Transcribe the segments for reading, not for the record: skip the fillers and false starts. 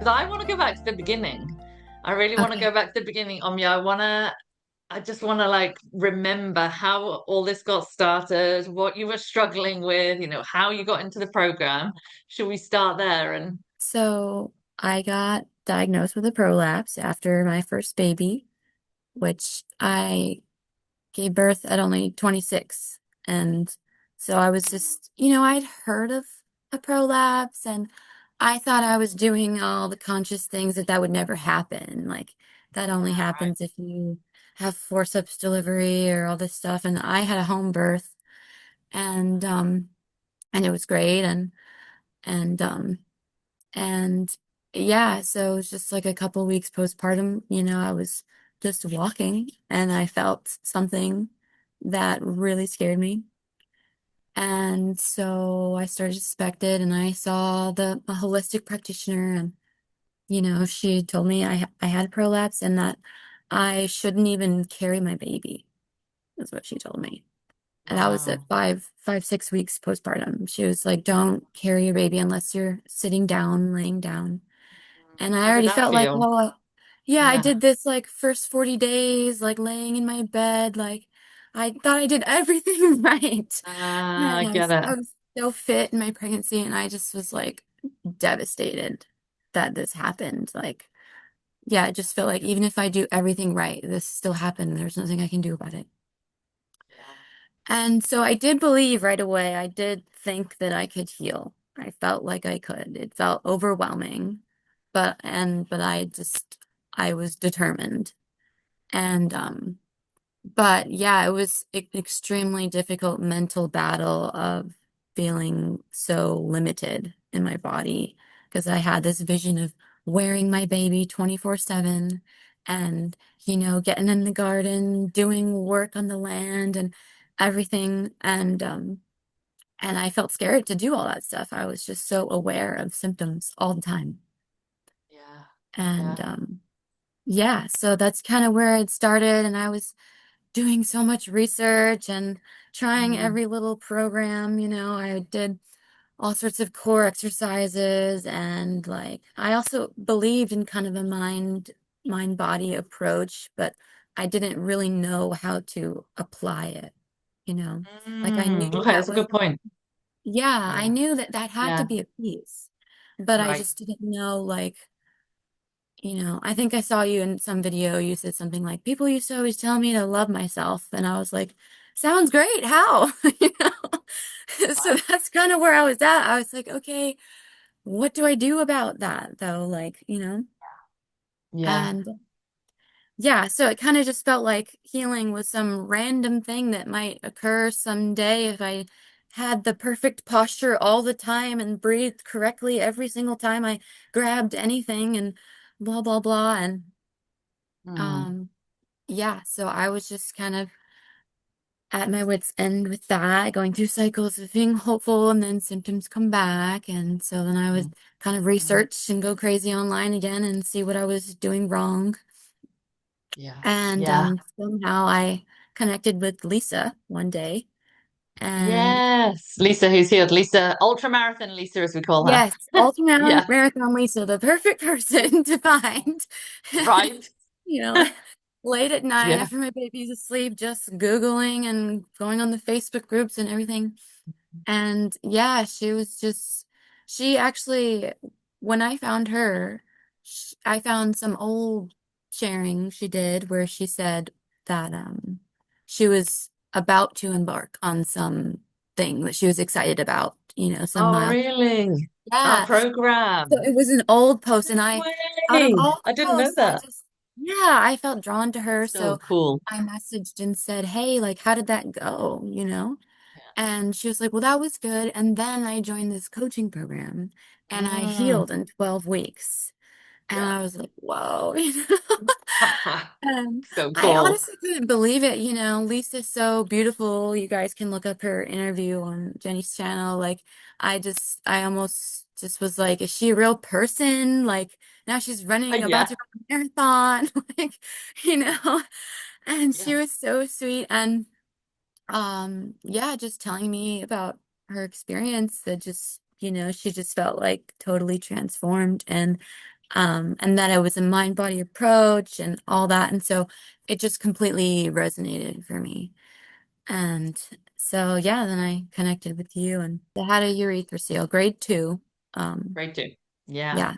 because I want to go back to the beginning. I really want to go Okay. back to the beginning, Omya. I just want to like remember how all this got started, what you were struggling with, how you got into the program. Should we start there? And So I got diagnosed with a prolapse after my first baby, which I gave birth at only 26. And so I was just, I'd heard of a prolapse and I thought I was doing all the conscious things that would never happen. Like that only right. happens if you have forceps delivery or all this stuff. And I had a home birth and it was great and um and yeah, so it was just like a couple weeks postpartum, I was just walking and I felt something that really scared me. And so I started to suspect it and I saw a holistic practitioner and she told me I had a prolapse and that I shouldn't even carry my baby, is what she told me. And that was at Wow. 6 weeks postpartum. She was like, don't carry your baby unless you're sitting down, laying down. And I How did already that felt like, feel? well, yeah, I Yeah. did this like first 40 days, like laying in my bed. Like I thought I did everything right. Ah, I And get it. I was so fit in my pregnancy. And I just was like devastated that this happened. Like, yeah, I just felt like even if I do everything right, this still happened. There's nothing I can do about it. Yeah. And so I did believe right away. I did think that I could heal. I felt like I could. It felt overwhelming, but I was determined. And but yeah, it was an extremely difficult mental battle of feeling so limited in my body because I had this vision of wearing my baby 24/7 and, getting in the garden, doing work on the land and everything. And I felt scared to do all that stuff. I was just so aware of symptoms all the time. Yeah. And Yeah. yeah, so that's kind of where it started. And I was doing so much research and trying Mm. every little program. I did all sorts of core exercises and like I also believed in kind of a mind body approach, but I didn't really know how to apply it, you know. Like I knew Okay, that that's a was good point. yeah, I Yeah. knew that had to Yeah. be a piece, but I Right. just didn't know like I think I saw you in some video, you said something like, people used to always tell me to love myself. And I was like, sounds great. How? You know? So Right. that's kind of where I was at. I was like, okay, what do I do about that though? Like, Yeah. and yeah, so it kind of just felt like healing was some random thing that might occur someday if I had the perfect posture all the time and breathed correctly every single time I grabbed anything and blah, blah, blah. And, Mm. um, yeah, so I was just kind of at my wit's end with that, going through cycles of being hopeful and then symptoms come back. And so then I would Mm. kind of Mm. research and go crazy online again and see what I was doing wrong. Yeah. And Yeah. somehow I connected with Lisa one day. And Yes. Lisa, who's healed. Lisa, Ultramarathon Lisa, as we call her. yes, ultimate Yeah. marathon Lisa, the perfect person to find. Right. You know, late at night Yeah. after my baby's asleep, just Googling and going on the Facebook groups and everything. And yeah, she actually, when I found her, I found some old sharing she did where she said that she was about to embark on some thing that she was excited about, some Oh, mile. really? Our Yeah. So program. it was an old post, and No out of way. all I the didn't know posts, that. yeah, I felt drawn to her. So So cool. I messaged and said, hey, like, how did that go? And she was like, well, that was good. And then I joined this coaching program and I Mm. healed in 12 weeks. And Yeah. I was like, whoa. And So I cool. honestly couldn't believe it. Lisa's so beautiful. You guys can look up her interview on Jenny's channel. Like, I almost just was like, is she a real person? Like, now she's about Yeah. to run a marathon. Like, you know, and Yeah. she was so sweet. And yeah, just telling me about her experience that just, she just felt like totally transformed. And And that it was a mind-body approach and all that. And so it just completely resonated for me. And so, yeah, then I connected with you and I had a urethroceal, grade 2. Um, Grade two. Yeah. yeah,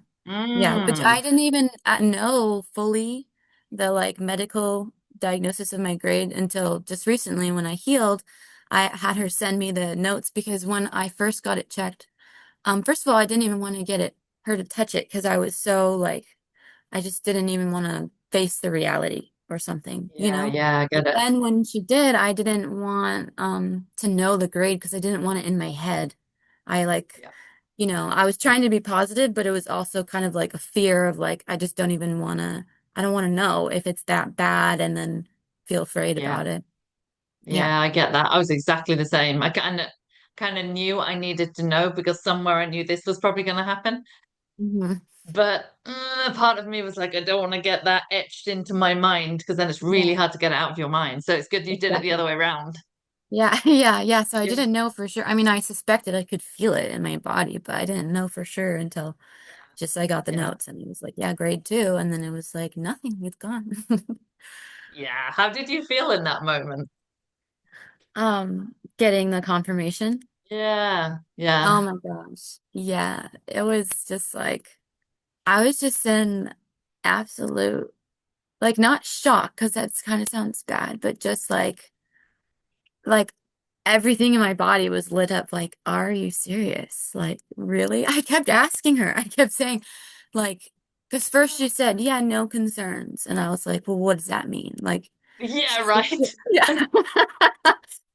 yeah, which Mm. I didn't even know fully the like medical diagnosis of my grade until just recently when I healed. I had her send me the notes because when I first got it checked, first of all, I didn't even want to get her to touch it because I was so like, I just didn't even want to face the reality or something, you Yeah, know? yeah, I But get it. then when she did, I didn't want to know the grade because I didn't want it in my head. I like, Yeah, I was trying to be positive, but it was also kind of like a fear of like, I just don't even want to, I don't want to know if it's that bad and then feel afraid yeah, about it. Yeah. yeah, I get that. I was exactly the same. I kind of knew I needed to know because somewhere I knew this was probably going to happen. Hmm. But part of me was like, I don't want to get that etched into my mind because then it's really Yeah, hard to get it out of your mind. So it's good you did it the exactly. other way around. Yeah, yeah, yeah. So I You, didn't know for sure. I mean, I suspected I could feel it in my body, but I didn't know for sure until just I got the yeah, notes and it was like, yeah, grade 2. And then it was like, nothing, it's gone. yeah. How did you feel in that moment? Getting the confirmation. Yeah, yeah, Oh my gosh. Yeah, it was just like, I was just in absolute, like, not shock, because that's kind of sounds bad, but just like everything in my body was lit up. Like, are you serious? Like, really? I kept asking her. I kept saying, like, because first she said, yeah, no concerns. And I was like, well, what does that mean? Like, yeah, she's like, right. yeah.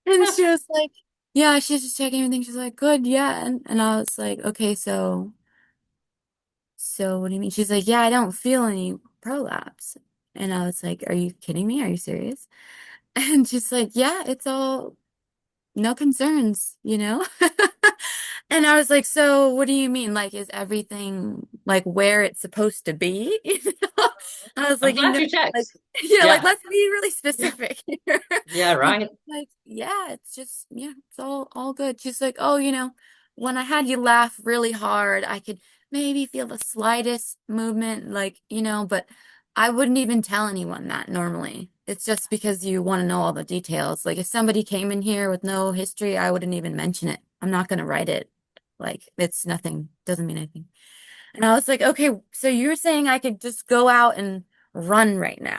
And she was like, yeah, she's just checking everything. She's like, good, yeah. And I was like, okay, so what do you mean? She's like, yeah, I don't feel any prolapse. And I was like, are you kidding me? Are you serious? And she's like, yeah, it's all no concerns, you know? And I was like, so what do you mean? Like, is everything like where it's supposed to be? You know? I was I'm like, glad you like, checked. yeah, like Yeah, let's be really yeah, specific here. yeah, And right. she's like, yeah, it's just, yeah, it's all good. She's like, oh, when I had you laugh really hard, I could maybe feel the slightest movement, like, but I wouldn't even tell anyone that normally. It's just because you want to know all the details. Like if somebody came in here with no history, I wouldn't even mention it. I'm not going to write it. Like it's nothing, doesn't mean anything. And I was like, okay, so you're saying I could just go out and run right now?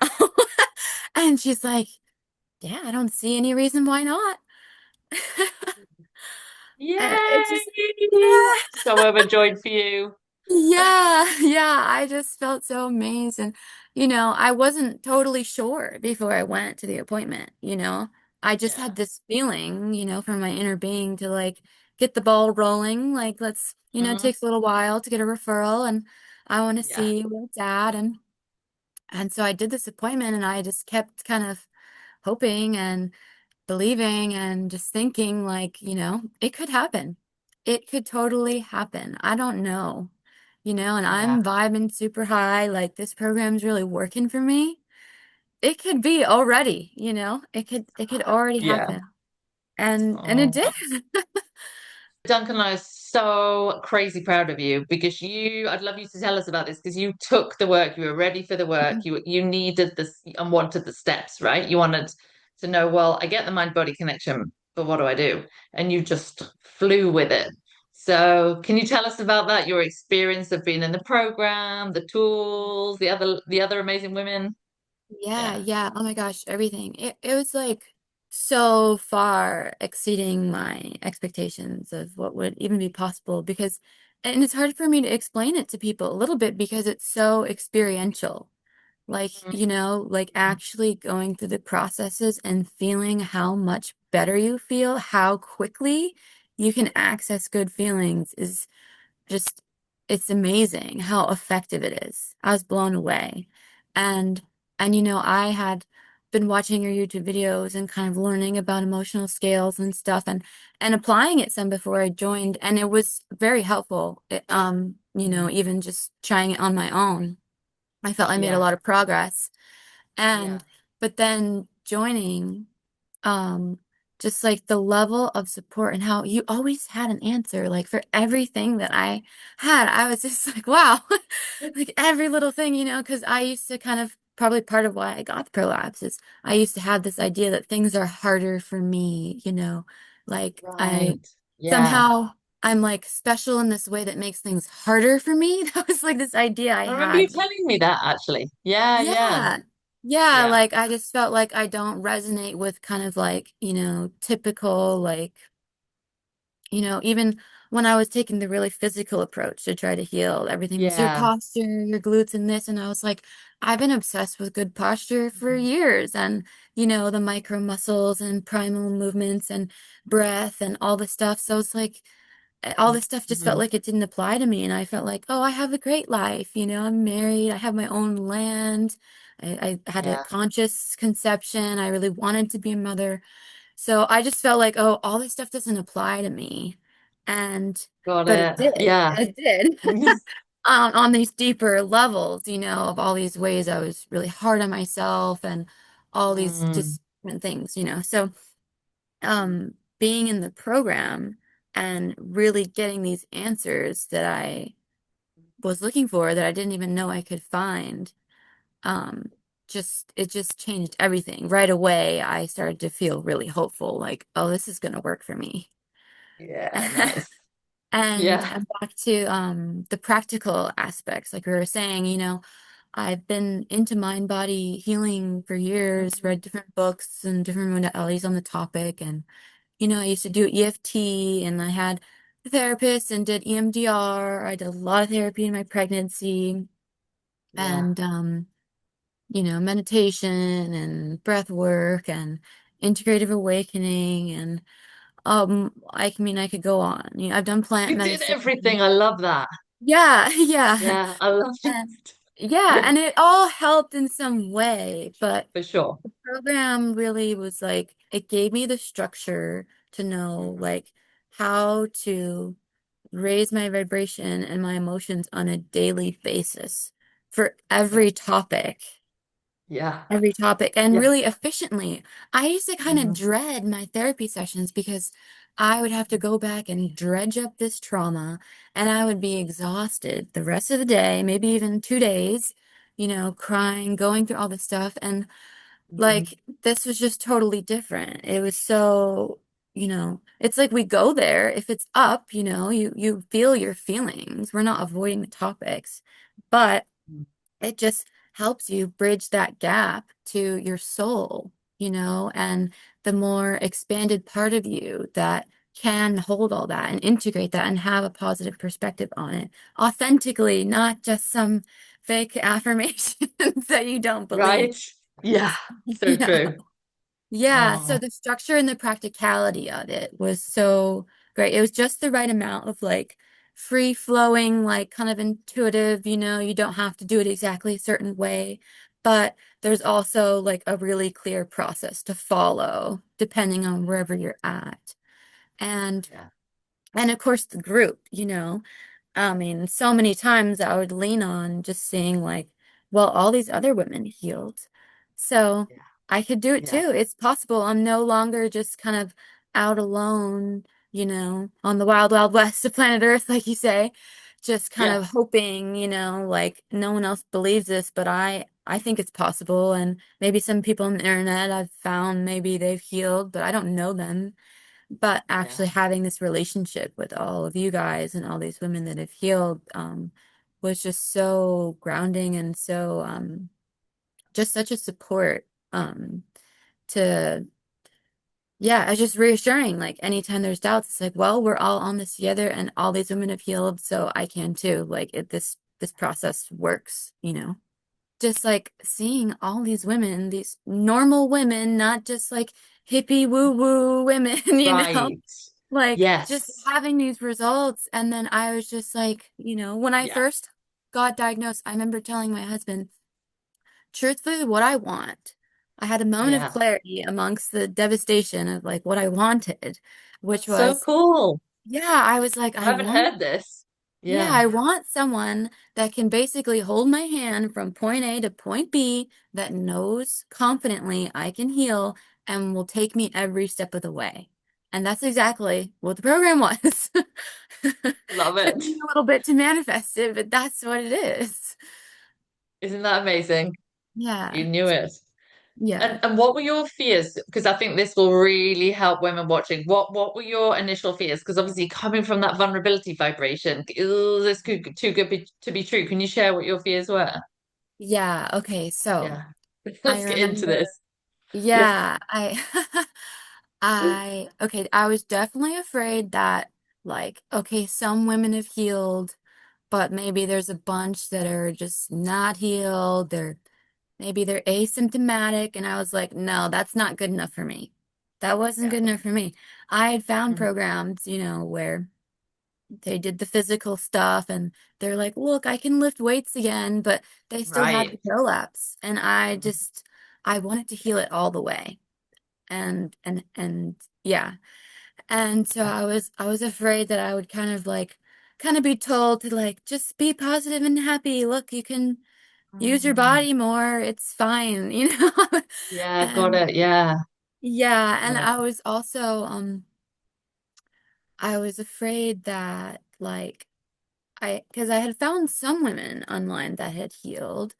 And she's like, yeah, I don't see any reason why not. It's just, Yay! yeah. So overjoyed for you. Yeah, yeah, I just felt so amazed. And, I wasn't totally sure before I went to the appointment. I just Yeah. had this feeling, from my inner being to like get the ball rolling. Like, it Mhm. takes a little while to get a referral and I want to Yeah. see where it's at. And so I did this appointment and I just kept kind of hoping and believing and just thinking like, it could happen. It could totally happen. I don't know, and Yeah. I'm vibing super high. Like this program's really working for me. It could be already, it could already Yeah. happen. And it Oh. did. Duncan and I are so crazy proud of you because I'd love you to tell us about this because you took the work, you were ready for the work, you needed this and wanted the steps, right? You wanted to know, well, I get the mind body connection, but what do I do? And you just flew with it. So, can you tell us about that? Your experience of being in the program, the tools, the other amazing women? Yeah, Yeah. yeah. Oh my gosh, everything. It was like so far exceeding my expectations of what would even be possible and it's hard for me to explain it to people a little bit because it's so experiential. Like, like actually going through the processes and feeling how much better you feel, how quickly you can access good feelings is just it's amazing how effective it is. I was blown away. And I had been watching your YouTube videos and kind of learning about emotional scales and stuff and applying it some before I joined and it was very helpful. Even just trying it on my own. I felt I made a Yeah. lot of progress. Yeah. And but then joining, um just like the level of support and how you always had an answer, like for everything that I had. I was just like, wow, like every little thing, because I used to kind of probably part of why I got the prolapse is I used to have this idea that things are harder for me, like Right. Yeah. somehow I'm like special in this way that makes things harder for me. That was like this idea I I remember you had. telling me that actually. Yeah, yeah, Yeah. Yeah, yeah. like I just felt like I don't resonate with kind of like, typical like, even when I was taking the really physical approach to try to heal, everything was your Yeah. posture, your glutes and this, and I was like, I've been obsessed with good posture for years and, the micro muscles and primal movements and breath and all the stuff. So it's like all this stuff just felt Mhm. like it didn't apply to me. And I felt like, oh, I have a great life. I'm married. I have my own land. I had a Yeah. conscious conception. I really wanted to be a mother. So I just felt like, oh, all this stuff doesn't apply to me. And, Got but it it. did. Yeah. It did. On these deeper levels, of all these ways I was really hard on myself and all these Mm. just different things. So being in the program and really getting these answers that I was looking for that I didn't even know I could find, um, it just changed everything. Right away, I started to feel really hopeful, like, oh, this is gonna work for me. Yeah, nice. And Yeah. back to the practical aspects, like we were saying, I've been into mind body healing for years, Mhm. read different books and different modalities on the topic, and I used to do EFT and I had a therapist and did EMDR. I did a lot of therapy in my pregnancy Yeah. and, meditation and breath work and integrative awakening. And, I mean, I could go on. I've done plant You did medicine. everything. I love that. Yeah, yeah. Yeah, I love it. And yeah, Yeah, and it all helped in some way, but for sure. the program really was like, it gave me the structure to know Mhm. like how to raise my vibration and my emotions on a daily basis for Yeah. Yeah. every topic and Yeah. really efficiently. I used to kind of Mhm. dread my therapy sessions because I would have to go back and dredge up this trauma and I would be exhausted the rest of the day, maybe even 2 days, crying, going through all this stuff. And Mhm. like this was just totally different. It was so, it's like we go there if it's up, you feel your feelings. We're not avoiding the topics, but it just helps you bridge that gap to your soul, and the more expanded part of you that can hold all that and integrate that and have a positive perspective on it authentically, not just some fake affirmations that you don't believe. Right? Yeah. So Yeah. true. Yeah, so Oh, the structure and the practicality of it was so great. It was just the right amount of like free flowing, like kind of intuitive, you don't have to do it exactly a certain way, but there's also like a really clear process to follow depending on wherever you're at. And yeah. and of course the group, I mean, so many times I would lean on just seeing like, well, all these other women healed. So Yeah. I could do it Yeah. too. It's possible. I'm no longer just kind of out alone, on the wild, wild west of planet Earth, like you say, just kind Yeah. of hoping, like no one else believes this, but I think it's possible. And maybe some people on the internet I've found maybe they've healed, but I don't know them. But Yeah. actually having this relationship with all of you guys and all these women that have healed was just so grounding and so just such a support to yeah, it's just reassuring. Like anytime there's doubts, it's like, well, we're all on this together and all these women have healed, so I can too. Like this process works, just like seeing all these women, these normal women, not just like hippie woo woo women, Right. like just Yes. having these results. And then I was just like, when I Yeah. first got diagnosed, I remember telling my husband, truthfully, what I want. I had a moment of Yeah. clarity amongst the devastation of like what I wanted, which That's so was, cool. yeah, I was like, I haven't heard this. yeah, Yeah. I want someone that can basically hold my hand from point A to point B that knows confidently I can heal and will take me every step of the way. And that's exactly what the program was. Love Took it. me a little bit to manifest it, but that's what it is. Isn't that amazing? Yeah. You knew it. Yeah. And what were your fears? Because I think this will really help women watching. What were your initial fears? Because obviously coming from that vulnerability vibration, this could too good to be true. Can you share what your fears were? Yeah. Okay. So Yeah. I Let's get into remember, this. Yeah. yeah, okay, I was definitely afraid that, like, okay, some women have healed, but maybe there's a bunch that are just not healed. Maybe they're asymptomatic. And I was like, no, that's not good enough for me. That wasn't Yeah. good enough for me. I had found Mhm. programs, where they did the physical stuff and they're like, look, I can lift weights again, but they still had the Right. prolapse. And Mhm. I wanted to heal it all the way. And yeah. And so Yeah. I was afraid that I would kind of be told to, like, just be positive and happy. Look, you can use your Mm. body more. It's fine, Yeah, got And it. Yeah. yeah, and Yeah. I was also I was afraid that, like, because I had found some women online that had healed,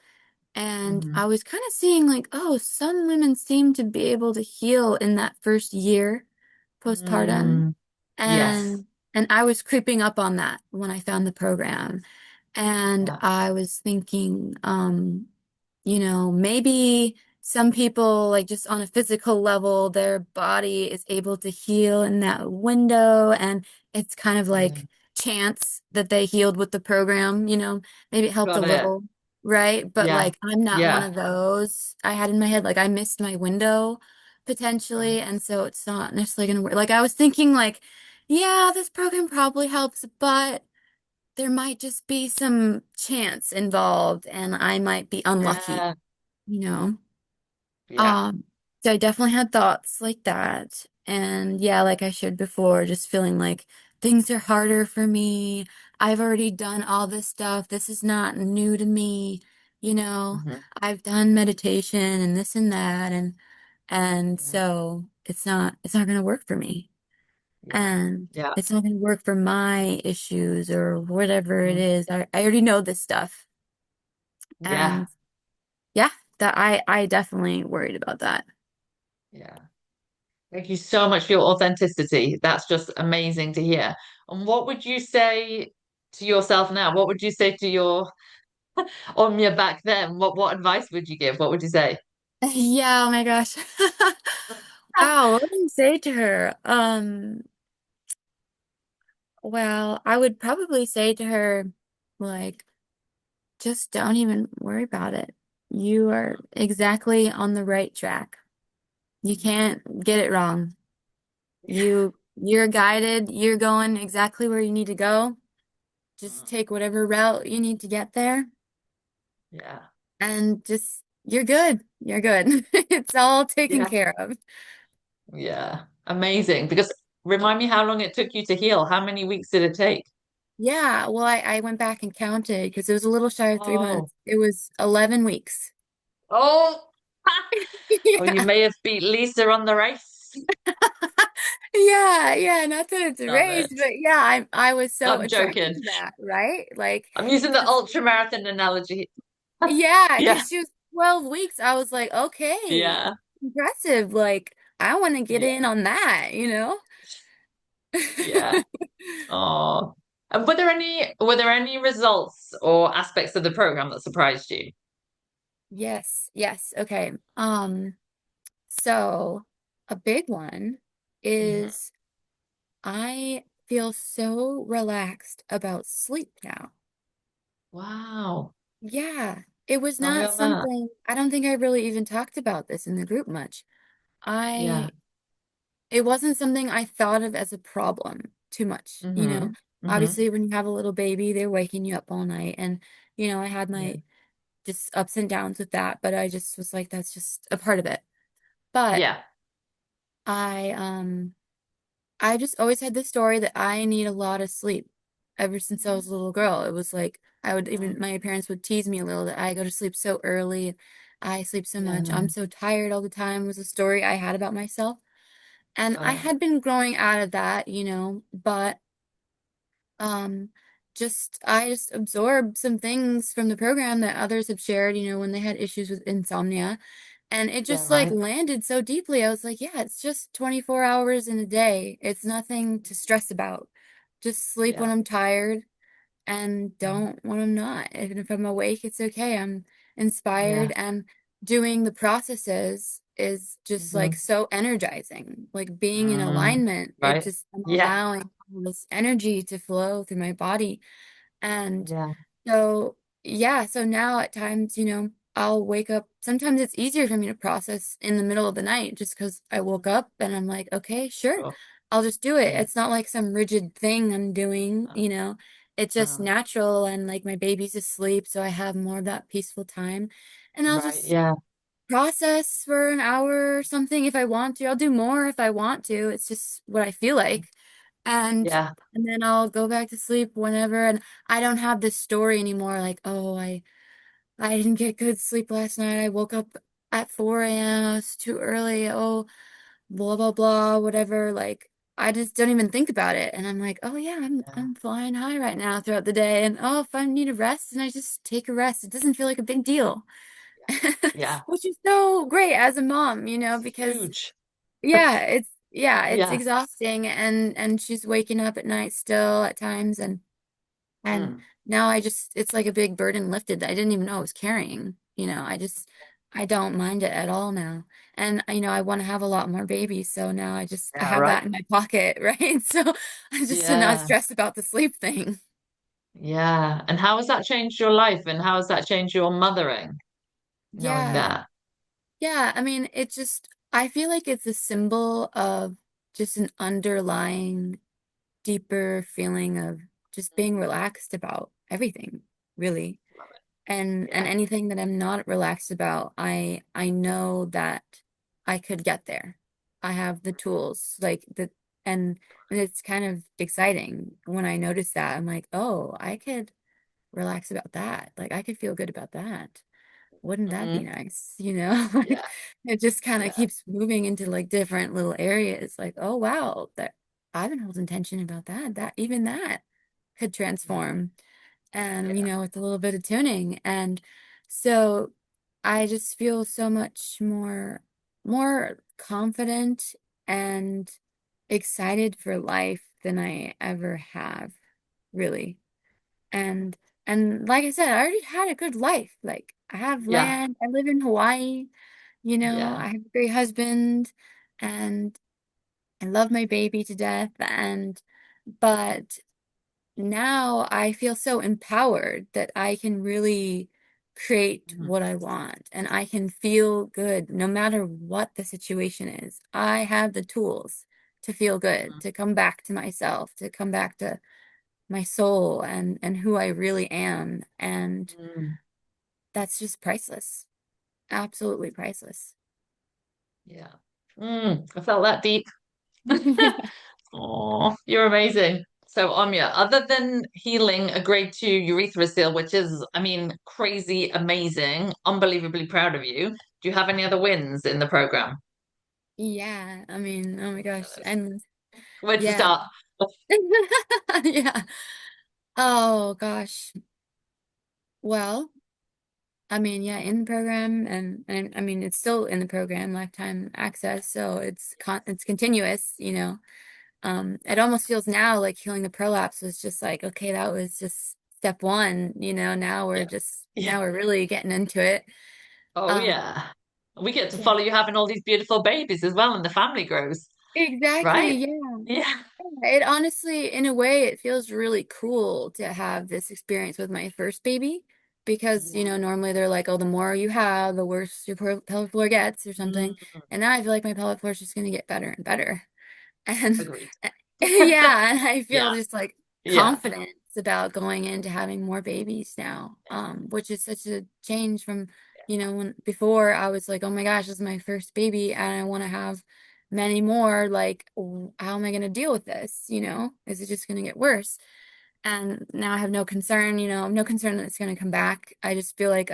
and I Hmm. was kind of seeing, like, oh, some women seem to be able to heal in that first year postpartum. Mm. Yes. And I was creeping up on that when I found the program. And Yeah. I was thinking, maybe some people, like, just on a physical level, their body is able to heal in that window, and it's kind of Yeah. like chance that they healed with the program, maybe it helped a Got it. little, right? But, Yeah. like, I'm not one Yeah. of those. I had in my head, like, I missed my window potentially, Right. and so it's not necessarily gonna work. Like, I was thinking, like, yeah, this program probably helps, but there might just be some chance involved and I might be unlucky, Yeah. you know? Yeah. Um, so I definitely had thoughts like that. And yeah, like I shared before, just feeling like things are harder for me. I've already done all this stuff. This is not new to me. You know, Hmm. I've done meditation and this and that, and Yeah. so it's not going to work for me. Yeah. And Yeah. it's not going to work for my issues or whatever it Mm. is. I already know this stuff. Yeah. And yeah, that I definitely worried about that. Yeah. Thank you so much for your authenticity. That's just amazing to hear. And what would you say to yourself now? What would you say to your Omya back then? What advice would you give? What would you say? Yeah, oh my gosh. Wow, what would I say to her? Well, I would probably say to her, like, just don't even worry about it. You are exactly on the right track. You can't get it wrong. You're guided, you're going exactly where you need to go. Just take whatever route you need to get there Yeah. and just you're good. You're good. It's all taken Yeah. care of. Yeah. Amazing. Because remind me how long it took you to heal. How many weeks did it take? Yeah, well, I went back and counted because it was a little shy of 3 months. Oh. It was 11 weeks. Oh. Oh, you Yeah. may have beat Lisa on the race. Yeah, yeah, not that it's a Love race, it. but yeah, I was so I'm attracted joking. to that, right? Like, I'm using the 'cause ultramarathon analogy. yeah, Yeah. because she was 12 weeks. I was like, okay, Yeah. impressive. Like, I want to get in Yeah. on that? Yeah. Oh. And were there any results or aspects of the program that surprised you? Yes, yes. Okay. So a big one Mhm. is I feel so relaxed about sleep now. Wow. Yeah, it was Tell me not on that. something, I don't think I really even talked about this in the group much. Yeah. I, it wasn't something I thought of as a problem too much. Hmm. Hmm. Obviously, when you have a little baby, they're waking you up all night. And, I had Yeah. my just ups and downs with that, but I just was like, that's just a part of it. But Yeah. I, I just always had this story that I need a lot of sleep ever since I was a little girl. It was like I would even my parents would tease me a little that I go to sleep so early. I sleep so much. Yeah. I'm so tired all the time was a story I had about myself. And I Oh, had been growing out of that, but um I just absorbed some things from the program that others have shared, when they had issues with insomnia. And it yeah, just like right. landed so deeply. I was like, yeah, it's just 24 hours in a day. It's nothing to stress about. Just sleep when Yeah. I'm tired and Yeah. don't when I'm not. And if I'm awake, it's okay. I'm inspired, Yeah. and doing the processes is just like Hmm. so energizing. Like being in Mm. alignment, it Right. just I'm Yeah. allowing all this energy to flow through my body. And Yeah. so, yeah, so now at times, I'll wake up. Sometimes it's easier for me to process in the middle of the night just because I woke up and I'm like, okay, sure, Oh, I'll just do it. yeah. It's not like some rigid thing I'm doing, Oh, it's just oh, natural, and like my baby's asleep, so I have more of that peaceful time. And I'll right. just Yeah. process for an hour or something if I want to. I'll do more if I want to. It's just what I feel like. And Yeah. and then I'll go back to sleep whenever, and I don't have this story anymore like, oh, I didn't get good sleep last night. I woke up at 4 a.m. It's too early. Oh, blah blah blah, whatever. Like I just don't even think about it. And I'm like, oh yeah, Yeah. I'm flying high right now throughout the day. And oh, if I need a rest, and I just take a rest. It doesn't feel like a big deal. Yeah. Which is so great as a mom, It's because huge. it's Yeah. exhausting, and she's waking up at night still at times, and Mm. now it's like a big burden lifted that I didn't even know I was carrying. I don't mind it at all now. And I want to have a lot more babies, so now I Yeah. have Right. that in my pocket, right? So I just to not Yeah. stress about the sleep thing. Yeah. And how has that changed your life? And how has that changed your mothering, knowing Yeah. that? Yeah, I mean, I feel like it's a symbol of just an underlying deeper feeling of just being relaxed about everything, really. Love it. And Yeah. anything that I'm not relaxed about, I know that I could get there. I have the tools, and and it's kind of exciting when I notice that. I'm like, oh, I could relax about that. Like I could feel good about that. Wouldn't that be Hmm. nice? Like Yeah. it just kind of Yeah. keeps moving into like different little areas. Like, oh wow, that I've been holding tension about that. That even that could transform. And Yeah. with a little bit of tuning. And so I just feel so much more confident and excited for life than I ever have, really. And and like I said, I already had a good life. Like I have Yeah. land, I live in Hawaii, Yeah. I have a great husband, and I love my baby to death. And but now I feel so empowered that I can really create Mhm. what I want, and I can feel good no matter what the situation is. I have the tools to feel good, to come back to myself, to come back to my soul and who I really am. And Mm. that's just priceless. Absolutely priceless. Yeah. I felt that deep. Oh, you're amazing. So, Omya, other than healing a grade 2 urethroceele, which is, I mean, crazy, amazing, unbelievably proud of you, do you have any other wins in the program? Yeah, I mean, oh my gosh, endless. Where to Yeah. start? Yeah. Oh gosh. Well, I mean, yeah, in the program, and I mean it's still in the program, lifetime access, so it's continuous, It almost feels now like healing the prolapse was just like, okay, that was just step one, Yeah. Yeah. now we're really getting into it. Oh, Um, yeah. We get to yeah, follow you having all these beautiful babies as well, and the family grows, exactly. right? Yeah. Yeah. It honestly, in a way, it feels really cool to have this experience with my first baby because, Yeah. normally they're like, oh, the more you have, the worse your pelvic floor gets or something. Mm, And now I feel like my pelvic floor is just going to get better and better. And agreed. yeah, and I feel Yeah. just like Yeah. confidence about going into having more babies now, which is such a change from, when before I was like, oh my gosh, this is my first baby and I want to have many more. Like, how am I going to deal with this? Is it just going to get worse? And now I have no concern, no concern that it's going to come back. I just feel like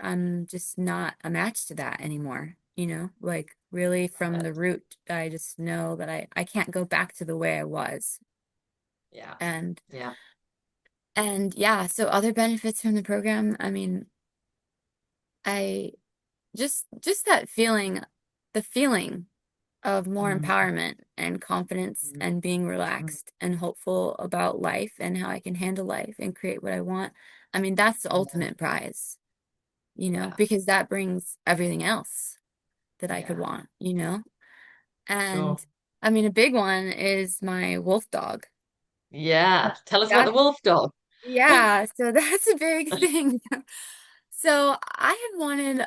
I'm just not a match to that anymore, you know? Like really Love from it. the root, I just know that I can't go back to the way I was. Yeah. And Yeah. and yeah, so other benefits from the program, I mean, I just that feeling, the feeling of more Mm, empowerment and confidence mm, and being mm. relaxed and hopeful about life and how I can handle life and create what I want. I mean, that's the Yeah. ultimate prize, you know, Yeah. because that brings everything else that I could Yeah. want, you know? And Sure. I mean, a big one is my wolf dog. Yeah. Tell us about the That, wolf dog. yeah, so that's a big thing. So I had wanted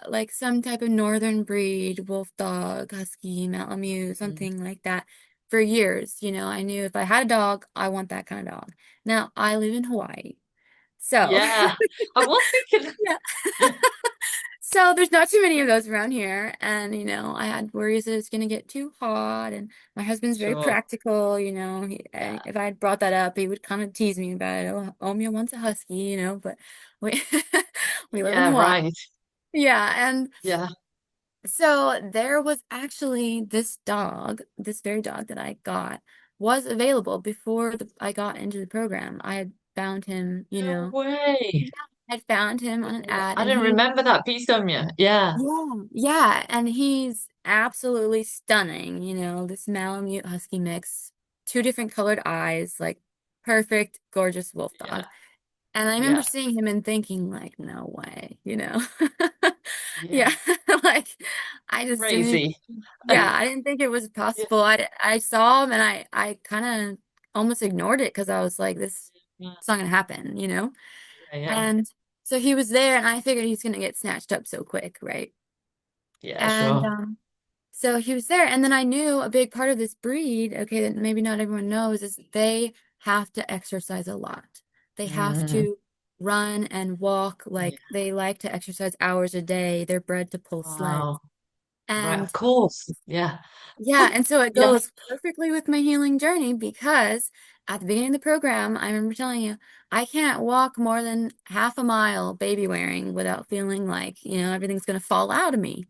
like some type of northern breed, wolf dog, husky, Malamute, Mm. something like that for years. You know, I knew if I had a dog, I want that kind of dog. Now I live in Hawaii. So Yeah. I was thinking. yeah. Yeah. So there's not too many of those around here. And, you know, I had worries that it's going to get too hot. And my husband's very Sure. practical, you know. Yeah. If I had brought that up, he would kind of tease me about it. Oh, Omya wants a husky, you know, but we we live in Yeah. Hawaii. Right. Yeah, and Yeah. so there was actually this dog, this very dog that I got was available before I got into the program. I had found him, you No know, way. yeah, I found him on an ad I and didn't he, remember that piece on you. Yeah. yeah, and he's absolutely stunning, you know, this Malamute Husky mix, two different colored eyes, like perfect, gorgeous wolf dog. Yeah. And I remember Yeah. seeing him and thinking, like, no way, you know? Yeah, Yeah. like, I just didn't, Crazy. yeah, I didn't think it was Yeah. possible. I saw him and I kind of almost ignored it because I was like, this, Yeah. it's not gonna happen, you know? Yeah. And so he was there and I figured he's gonna get snatched up so quick, right? Yeah. And Sure. so he was there, and then I knew a big part of this breed, okay, that maybe not everyone knows, is they have to exercise a lot. They have Mm. to run and walk, Yeah. like they like to exercise hours a day. They're bred to pull sleds. Wow. Right. Of And course. Yeah. yeah, and so it Yeah. goes perfectly with my healing journey because at the beginning of the program, I remember telling you, I can't walk more than half a mile baby wearing without feeling like, you know, everything's going to fall out of me.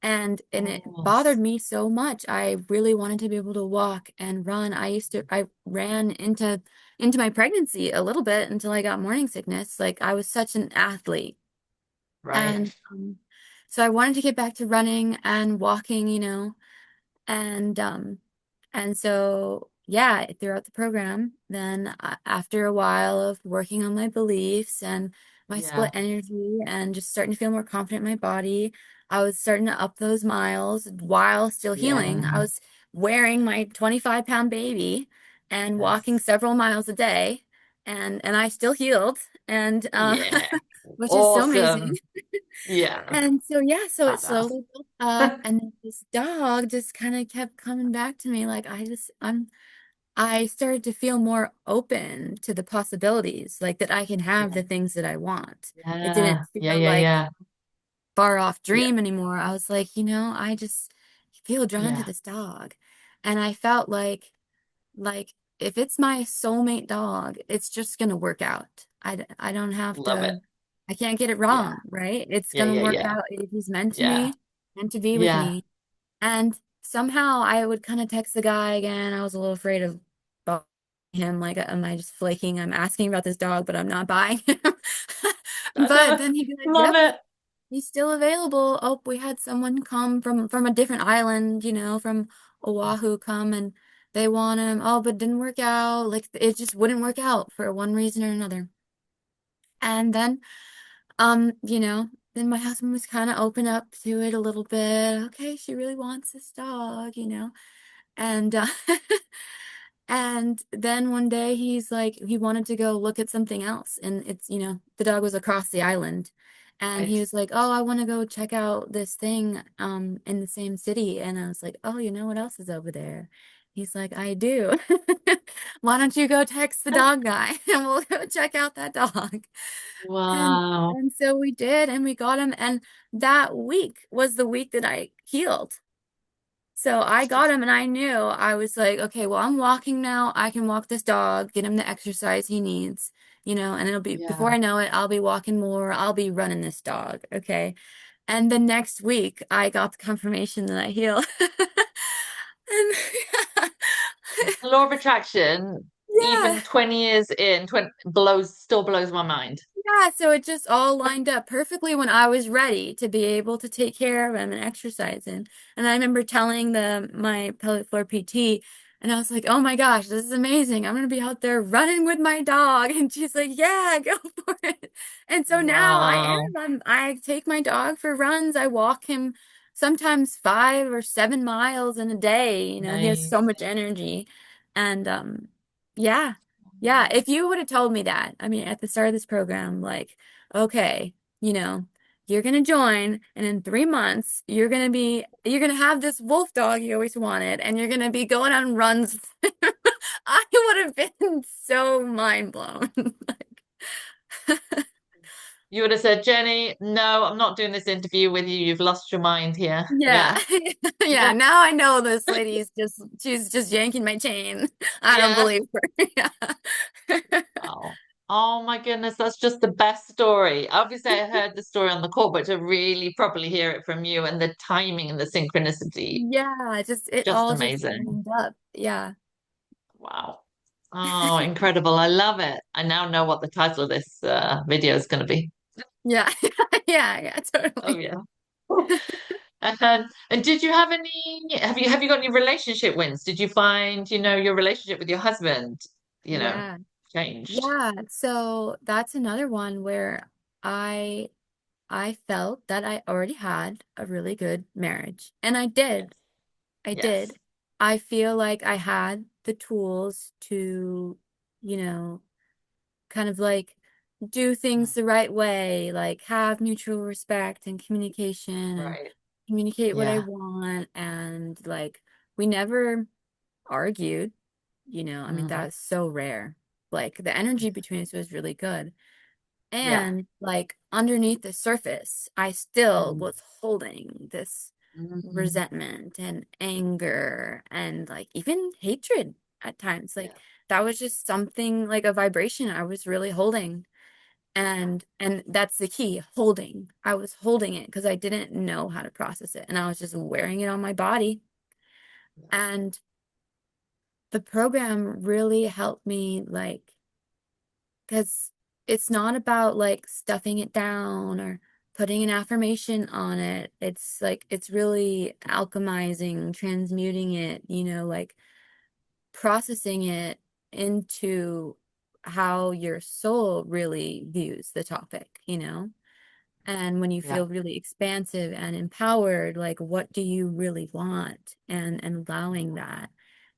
And it bothered Course. me so much. I really wanted to be able to walk and run. I ran into my pregnancy a little bit until I got morning sickness. Like I was such an athlete. Right. And so I wanted to get back to running and walking, you know. And so yeah, throughout the program, then after a while of working on my beliefs and my split Yeah. energy and just starting to feel more confident in my body, I was starting to up those miles while still healing. I Yeah. was wearing my 25-pound baby and walking Yes. several miles a day, and I still healed, and Yeah. which is so amazing. Awesome. Yeah. And so yeah, so it Badass. slowly built up, and then this dog just kind of kept coming back to me. Like I started to feel more open to the possibilities, like that I can have Yeah. the things that I want. It Yeah. didn't Yeah. feel Yeah. like Yeah. far off Yeah. dream anymore. I was like, you know, I just feel drawn to Yeah. this dog, and I felt like if it's my soulmate dog, it's just gonna work out. I don't have Love it. to, I can't get it Yeah. wrong, right? It's Yeah. gonna Yeah. work Yeah. out if he's meant to Yeah. me, meant to be with Yeah. me. And somehow I would kind of text the guy again. I was a little afraid of buying him. Like, am I just flaking? I'm asking about this dog, but I'm not buying him. But then he'd be like, Love yep, it. he's still available. Oh, we had someone come from a different island, you know, from Oahu come and they want him. Oh, but it didn't work out. Like it just wouldn't work out for one reason or another. And then you know, then my husband was kind of open up to it a little bit. Okay, she really wants this dog, you know. And and then one day he's like he wanted to go look at something else and it's you know the dog was across the island and he Right. was like oh I want to go check out this thing in the same city and I was like oh you know what else is over there. He's like I do. Why don't you go text the dog guy and we'll go check out that dog. and Wow. and so we did and we got him and that week was the week that I healed. So I got him and I knew I was like, okay, well, I'm walking now. I can walk this dog, get him the exercise he needs, and it'll be before Yeah. I know it, I'll be walking more. I'll be running this dog. Okay. And the next week I got the confirmation that I healed. And The law of attraction, yeah. even 20 years in, 20 still blows my mind. Yeah, so it just all lined up perfectly when I was ready to be able to take care of him and exercise him. And I remember telling my pelvic floor PT, and I was like, "Oh my gosh, this is amazing! I'm gonna be out there running with my dog." And she's like, "Yeah, go for it." And so now I Wow. am. I take my dog for runs. I walk him sometimes 5 or 7 miles in a day. He has so much Amazing. energy, and yeah. Yeah, if you would have told me that, I mean, at the start of this program, like, okay, you're gonna join, and in 3 months, you're gonna have this wolf dog you always wanted, and you're gonna be going on runs. I would have been so mind blown. You would have said, Jenny, no, I'm not doing this interview with you. You've lost your mind here. Yeah. Yeah. Yeah, Yeah. now I know this lady's she's just yanking my chain. I don't Yeah. believe her. Yeah. Oh. Oh my goodness, that's just the best story. Obviously, I heard the story on the call, but to really properly hear it from you and the timing and the synchronicity, Yeah, it just all just amazing. lined up. Yeah. Wow. Oh, incredible. I love it. I now know what the title of this video is going to be. Yeah. Yeah, yeah, Oh totally. yeah. And did you have have you got any relationship wins? Did you find, your relationship with your husband, you know, Yeah. changed? Yeah. So that's another one where I I felt that I already had a really good marriage. And I Yes. did. I Yes. did. I feel like I had the tools to, you know, kind of like do Mm. things the right way, like have mutual respect and communication and Right. communicate what I Yeah. want. And like, we never argued, I mean, Mm. that's so rare. Like, the energy between us was really good. Yeah. And like, underneath the surface, I still Mm. was holding this Mm. resentment and anger and like even hatred at times. Like, Yeah. that was just something like a vibration I was really holding. Yeah. And that's the key, holding. I was holding it because I didn't know how to process it. And I was just wearing it on my body. Yeah. And the program really helped me, like, because it's not about like stuffing it down or putting an affirmation on it. It's like, it's really alchemizing, transmuting it, like processing it into how your soul really views the topic. And when you Yeah. feel really expansive and empowered, like, what do you really want? And allowing that.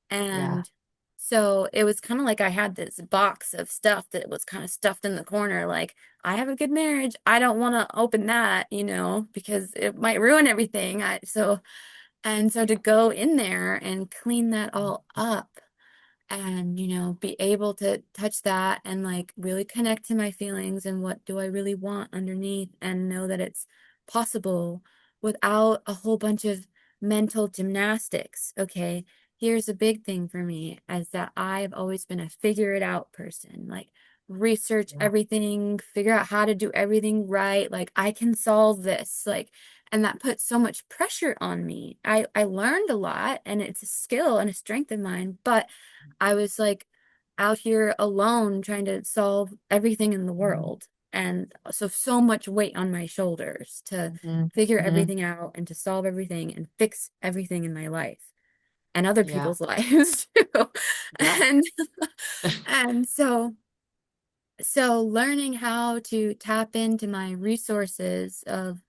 Yeah. And so it was kind of like I had this box of stuff that was kind of stuffed in the corner. Like, I have a good marriage. I don't want to open that, because it might ruin everything. And so to go in there and clean that all up and be able to touch that and like really connect to my feelings and what do I really want underneath and know that it's possible without a whole bunch of mental gymnastics. Okay, here's a big thing for me is that I've always been a figure it out person, like research Yeah. everything, figure out how to do everything right, like I can solve this, like, and that puts so much pressure on me. I learned a lot and it's a skill and a strength of mine, but I was like out here alone trying to solve everything in the Mm. world. And so much weight on my shoulders to Mm. figure Mm. everything out and to solve everything and fix everything in my life and other Yeah. people's lives too. Yeah. And and so learning how to tap into my resources of,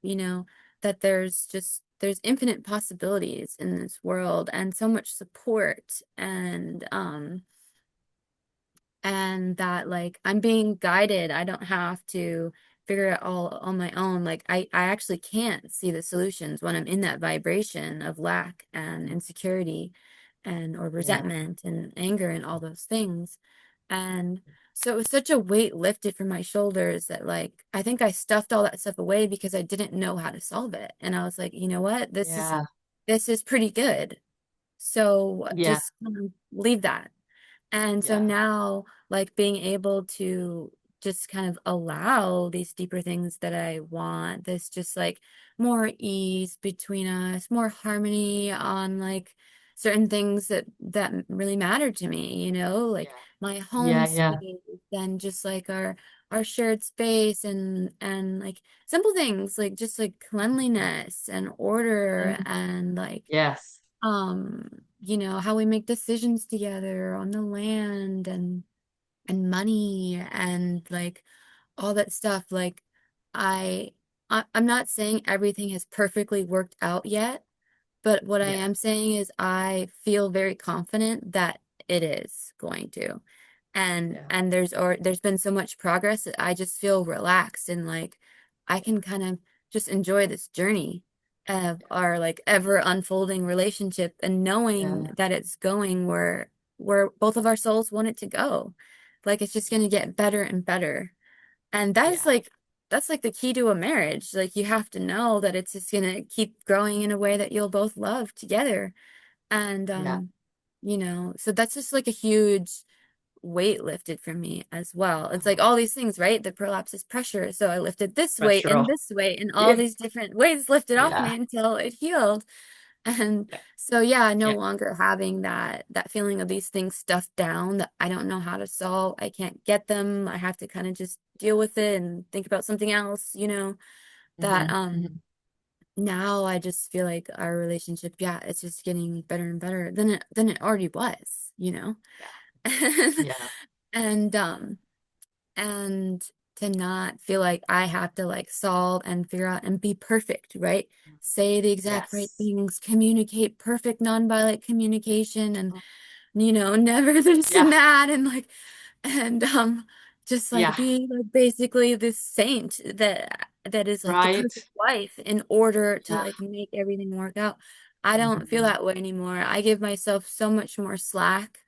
that there's infinite possibilities in this world and so much support and that like I'm being guided. I don't have to figure it all on my own. Like I actually can't see the solutions when I'm in that vibration of lack and insecurity and or Yeah. resentment and anger and all those things. And so it was such a weight lifted from my shoulders that like I think I stuffed all that stuff away because I didn't know how to solve it. And I was like, you know what? This is Yeah. this is pretty good. So Yeah. just kind of leave that. And so Yeah. now, like being able to just kind of allow these deeper things that I want, this just like more ease between us, more harmony on like certain things that really matter to me, like Yeah. my home Yeah. Yeah. space, and just like our shared space, and like simple things like just like cleanliness and order, Mhm. and like Yes. um how we make decisions together on the land, and money, and like all that stuff. Like I, I'm not saying everything has perfectly worked out yet, but what I Yeah. am saying is I feel very confident that it is going to. And Yeah. and there's been so much progress that I just feel relaxed, and like I Yeah. can kind of just enjoy this journey of our like ever unfolding relationship, and knowing Yeah. that it's going where both of our souls want it to go. Like it's just going to get better and better. And that is Yeah. like that's like the key to a marriage. Like you have to know that it's just gonna keep growing in a way that you'll both love together. And Yeah. so that's just like a huge weight lifted from me as well. It's like Oh, all these things, right? The prolapse is pressure. So I lifted this weight pressure and off. this weight, and all Yeah. these different weights lifted off Yeah. me until it healed. And Yeah. so yeah, no Yeah. longer having that feeling of these things stuffed down that I don't know how to solve. I can't get them. I have to kind of just deal with it and think about something else, that Hmm. now I just feel like our relationship, yeah, it's just getting better and better than it already was. Yeah. And Yeah. and and to not feel like I have to like solve and figure out and be perfect, right? Say the exact right Yes. things, communicate perfect nonviolent communication, and never this Yeah. and that, and like and just like Yeah. be like basically this saint that is like the Right. perfect wife in order to Yeah. like make everything work out. I don't feel Hmm. that way anymore. I give myself so much more slack,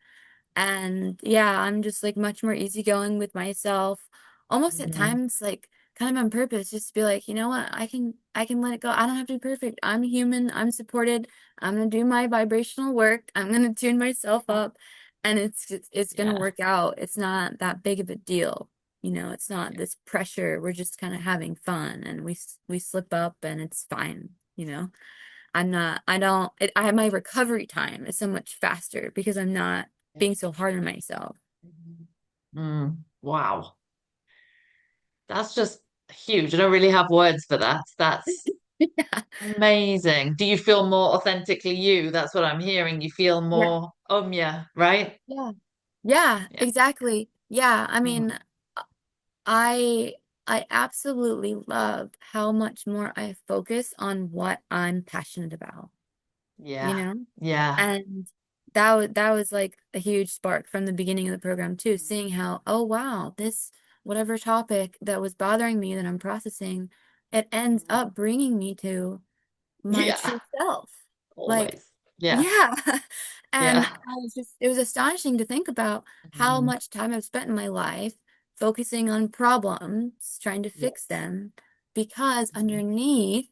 and yeah, I'm just like much more easygoing with myself. Almost at Hmm. times like kind of on purpose, just to be like, you know what, I can let it go. I don't have to be perfect. I'm human. I'm supported. I'm gonna do my vibrational work. I'm gonna tune myself up, and it's gonna Yeah. work out. It's not that big of a deal. It's not this pressure. We're just kind of having fun, and we slip up and it's fine, I don't, I have my recovery time is so much faster because I'm not Yeah. being so hard on myself. Wow. That's just huge. I don't really have words for that. That's Yeah. amazing. Do you feel more authentically you? That's what I'm hearing. You feel Yeah. more Omya, right? Yeah. Yeah, Yeah. exactly. Yeah. I Mhm. mean, I I absolutely love how much more I focus on what I'm passionate about, you Yeah. know? Yeah. And that was like a huge spark from the beginning of the program too, seeing how, oh wow, this whatever topic that was bothering me that I'm processing, it ends up bringing me to my Yeah. true self. Like, Always. Yeah. yeah. And Yeah. I was just, it was astonishing to think about how Mhm. much time I've spent in my life focusing on problems, trying to fix Yes. them, because Mhm. underneath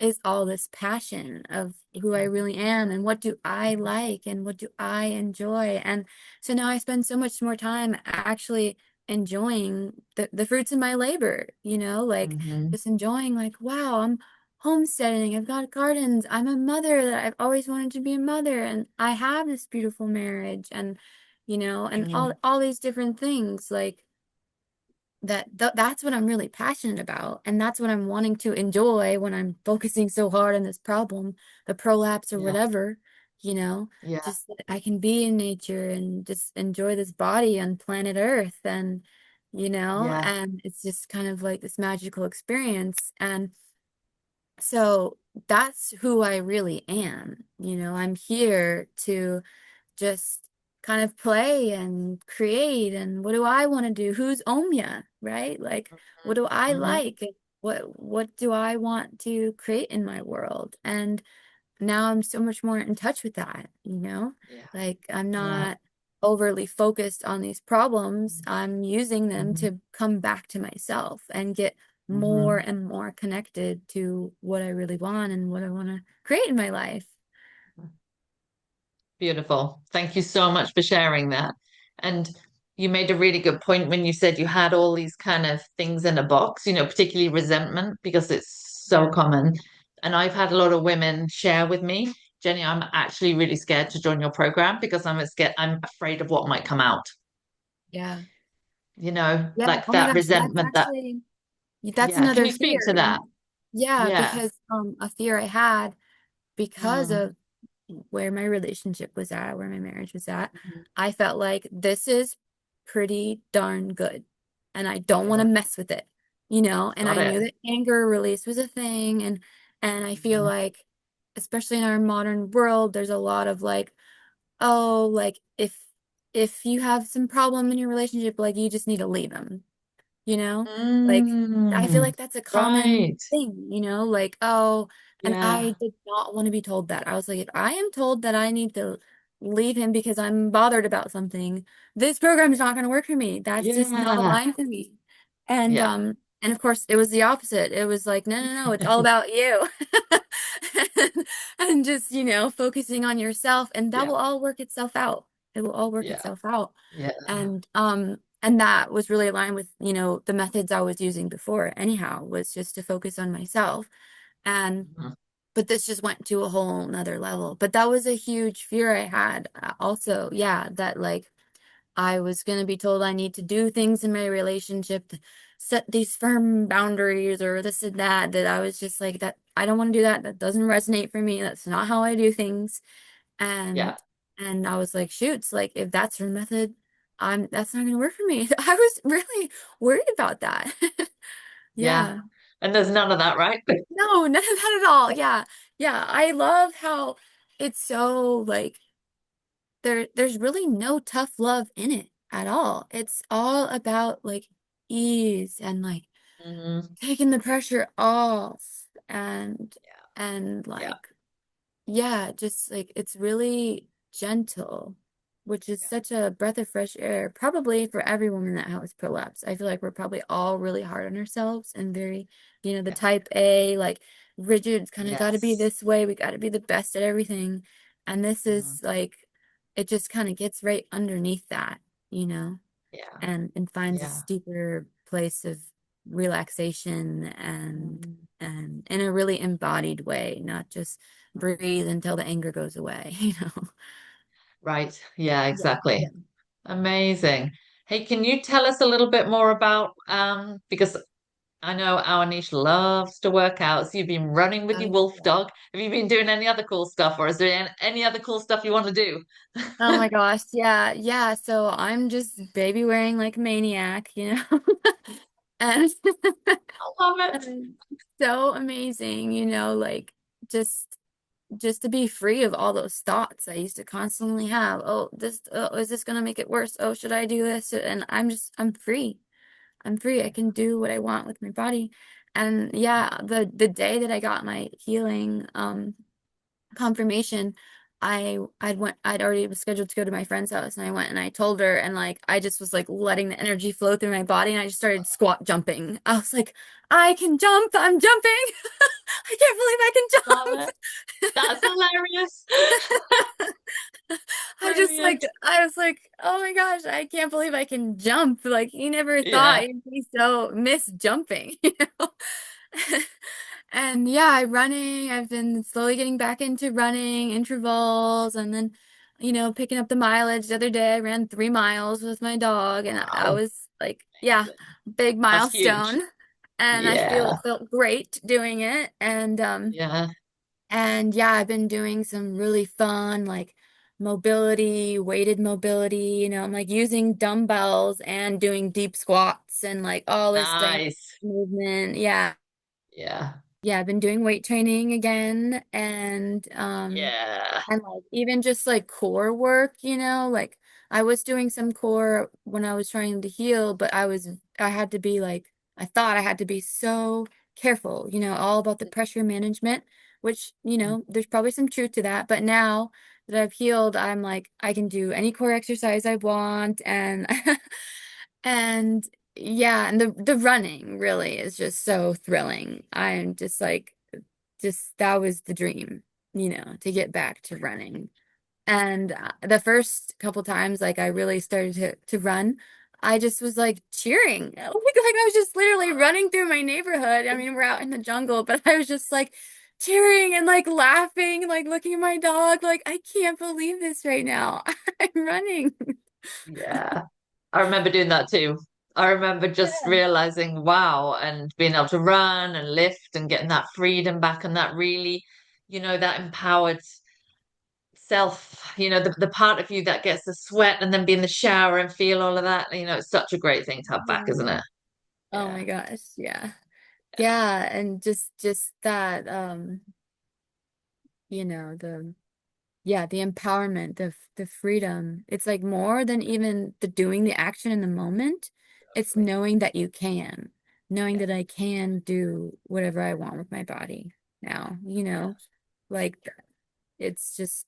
is all this passion of who I really am, and what do I Mhm. like and what do I enjoy. And so now I spend so much more time actually enjoying the fruits of my labor, like Mhm. just enjoying like, wow, I'm homesteading, I've got gardens, I'm a mother that I've always wanted to be a mother, and I have this beautiful marriage, and Mhm. all these different things like that's what I'm really passionate about, and that's what I'm wanting to enjoy when I'm focusing so hard on this problem, the prolapse or Yeah. whatever, you know, Yeah. just that I can be in nature and just enjoy this body on planet Earth, and Yeah. and it's just kind of like this magical experience. And so that's who I really am. I'm here to just kind of play and create, and what do I want to do? Who's Omya, right? Like, what do I Mhm. like? And what do I want to create in my world? And now I'm so much more in touch with that. Yeah. Like I'm Yeah. not overly focused on these problems. I'm using them Mhm. to come back to myself and get more Mhm. and more connected to what I really want and what I want to create in my life. Beautiful. Thank you so much for sharing that. And you made a really good point when you said you had all these kind of things in a box, particularly resentment, because it's so Yeah. common. And I've had a lot of women share with me, Jenny, I'm actually really scared to join your program because I'm afraid of what might come out, Yeah. Yeah. like Oh my that gosh, that's resentment that, actually that's yeah. Can another you speak fear. to that? Yeah, Yeah. because a fear I had because Mm. of where my relationship was at, where my marriage was at, Mhm. I felt like this is pretty darn good and I don't want to Yeah. mess with it, you know? And Got I knew it. that anger release was a thing and I feel Mhm. like especially in our modern world, there's a lot of like, oh, like if you have some problem in your relationship, like you just need to leave him, you know? Like, I feel Mm. like that's a common Right. thing, you know? Like, oh, and Yeah. I did not want to be told that. I was like, if I am told that I need to leave him because I'm bothered about something, this program is not going to work for me. That's just not Yeah. aligned for me. And Yeah. um, and of course, it was the opposite. It was like, no, no, no, it's all about you. And just, focusing on yourself, and that Yeah. will all work itself out. It will all work Yeah. itself out. Yeah. And that was really aligned with, the methods I was using before anyhow, was just to focus on myself. And Mhm. but this just went to a whole nother level. But that was a huge fear I had also, yeah, that like I was gonna be told I need to do things in my relationship to set these firm boundaries or this and that, that I was just like that I don't want to do that. That doesn't resonate for me. That's not how I do things. Yeah. And I was like, shoots, like if that's her method, that's not gonna work for me. I was really worried about that. Yeah. Yeah. And there's none of that, right? No, none of that at all. Yeah. Yeah. I love how it's so like there's really no tough love in it at all. It's all about like ease and like Hmm. taking the pressure off Yeah. and Yeah. like yeah, just like it's really gentle, which is Yeah. such a breath of fresh air, probably for every woman that has prolapse. I feel like we're probably all really hard on ourselves and very, the Yeah. type A, like rigid, it's kind of got to be Yes. this way. We got to be the best at everything. And this Hmm. is like, it just kind of gets right underneath that, you know, Yeah. and finds a Yeah. steeper place of relaxation Mm. and in a really embodied way, not just breathe until the anger goes away, you know? Right. Yeah, Yeah, exactly. yeah. Amazing. Hey, can you tell us a little bit more about because I know our niche loves to work out. So you've been running with your Oh, wolf yeah. dog. Have you been doing any other cool stuff, or is there any other cool stuff you want to do? Oh my gosh, yeah, yeah. So I'm just baby wearing like a maniac, you know? And I love it. and so amazing, like just just to be free of all those thoughts I used to constantly have. Oh, is this gonna make it worse? Oh, should I do this? And I'm free. I'm free. I can do what I want with my body. And yeah, the day that I got my healing confirmation, I'd already was scheduled to go to my friend's house and I went and I told her and like I just was like letting the energy flow through my body and I just started squat jumping. I was like, I can jump, I'm jumping. I can't believe I Love can it. jump. That's hilarious. Brilliant. I was like, oh my gosh, I can't believe I can jump. Like you never Yeah. thought you'd be so miss jumping, you know? And yeah, running. I've been slowly getting back into running, intervals, and then, picking up the mileage. The other day I ran 3 miles with my dog, and that Wow. was like, yeah, big That's huge. milestone. And I Yeah. felt great doing it. Yeah. And yeah, I've been doing some really fun like mobility, weighted mobility, I'm like using dumbbells and doing deep squats and like all this dynamic Nice. movement. Yeah. Yeah. Yeah, I've been doing weight training again Yeah. and like even just like core work, like I was doing some core when I was trying to heal, but I had to be like I thought I had to be so careful, all about the pressure management, which, there's probably some truth to that, but now that I've healed, I'm like I can do any core exercise I want and and yeah, and the running really is just so thrilling. I'm just like just that was the dream, to get back to running. And the first couple times, like I really started to run, I just was like cheering. Like I was just literally running through my neighborhood. I mean, we're out in the jungle, but I was just like cheering and like laughing, like looking at my dog, like I can't believe this right now. I'm running. Yeah. I remember doing that too. I remember just Yeah. realizing, wow, and being able to run and lift and getting that freedom back and that really, that empowered self, the part of you that gets the sweat and then be in the shower and feel all of that. It's such a great thing to have back, isn't Mhm. it? Oh my Yeah. gosh, yeah. Yeah. Yeah, and just that the yeah, the empowerment, the freedom. It's like more than even the doing the action in the moment. It's Totally. knowing that you can, knowing Yeah. that I can do whatever I want with my body now, Yeah. like it's just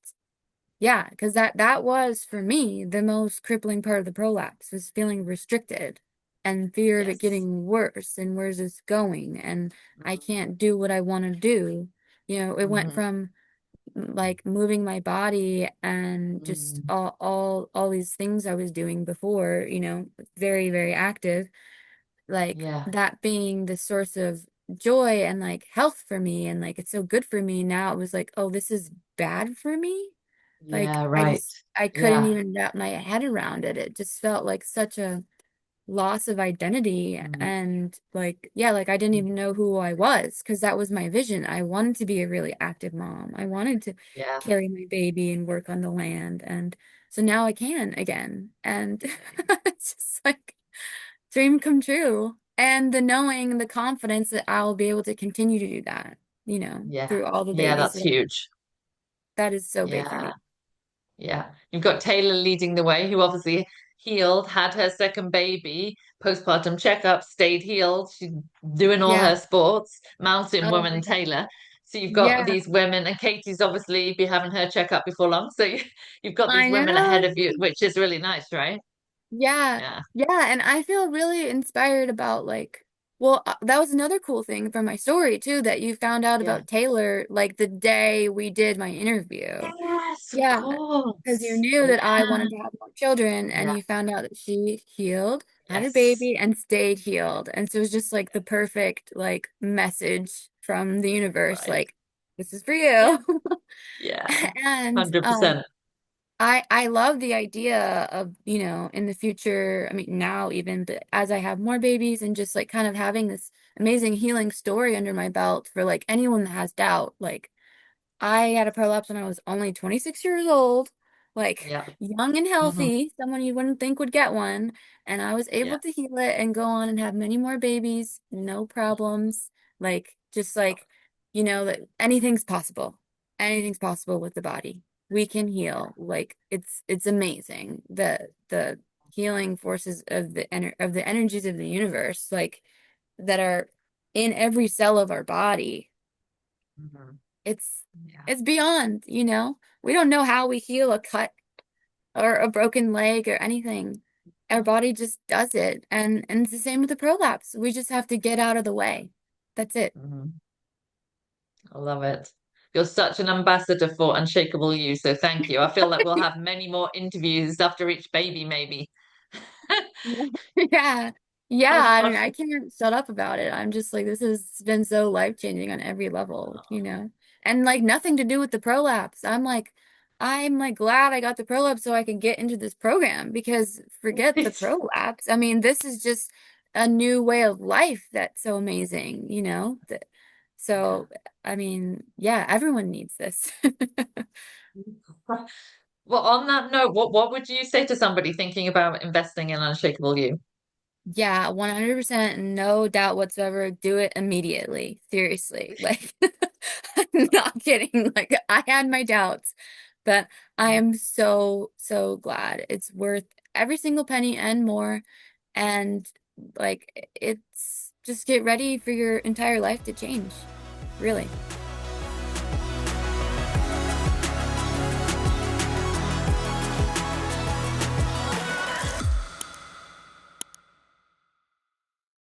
yeah, because that was for me the most crippling part of the prolapse was feeling restricted and fear of it Yes. getting worse and where's this going and I Mm-hmm. can't do what I want to do. It went Mm-hmm. from like moving my body and just Mm-hmm. all these things I was doing before, very, very active, like Yeah. that being the source of joy and like health for me and like it's so good for me. Now it was like, oh, this is bad for me. Like Yeah, right. I couldn't Yeah. even wrap my head around it. It just felt like such a loss of identity Mm-hmm. and like yeah, like I didn't even know who I was because that was my vision. I wanted to be a really active mom. I wanted to Yeah. carry my baby and work on the land and so now I can again. And it's just like dream come true. And the knowing and the confidence that I'll be able to continue to do that, Yeah. through all the Yeah, babies that's huge. that is so big for Yeah. me. Yeah. You've got Taylor leading the way, who obviously healed, had her second baby, postpartum checkup, stayed healed. She's doing all Yeah. her sports, mountain Oh my woman God. Taylor. So you've got Yeah. these women, and Katie's obviously be having her checkup before long. So you've got these I women know. ahead of you, which is really nice, right? Yeah. Yeah. Yeah. And I feel really inspired about like, well, that was another cool thing from my story too, that you found out Yeah. about Taylor like the day we did my interview. Yes, of Yeah. Because you course. knew that I Yeah. wanted to have more children and Yeah. you found out that she healed, had her Yes. baby, and stayed healed. And so it was just like the perfect like message from the universe, Right. like, this is for Yeah. you. Yeah. And 100%. I love the idea of, in the future, I mean now even, but as I have more babies and just like kind of having this amazing healing story under my belt for like anyone that has doubt, like I had a prolapse when I was only 26 years old, like Yeah. young and Hmm. healthy, someone you wouldn't think would get one. And I was Yeah. able to heal it and go on and have many more babies, no problems. Like, just like, that anything's possible. Anything's possible with the body. We can heal. Like, it's amazing. The healing forces of the energies of the universe, like that are in every cell of our body. Hmm. It's Yeah. it's beyond, We don't know how we heal a cut or a broken leg or anything. Our body just does it. And it's the same with the prolapse. We just have to get out of the way. That's it. Hmm. I love it. You're such an ambassador for Unshakable You, so thank you. I feel like we'll have many more interviews after each baby, maybe. Yeah. Yeah, I've, I mean, I've, I can't shut up about it. I'm just like, this has been so life-changing on every level. And like nothing to do with the prolapse. I'm like glad I got the prolapse so I can get into this program because forget the prolapse. I mean, this is just a new way of life that's so amazing. Yeah. So, I mean, yeah, everyone needs this. Well, on that note, what would you say to somebody thinking about investing in Unshakable You? Yeah, 100%, no doubt whatsoever. Do it immediately. Seriously. Like, I'm not kidding. Like, I had my doubts, but I am so, so glad. It's worth every single penny and more. And, like, it's just get ready for your entire life to change. Really.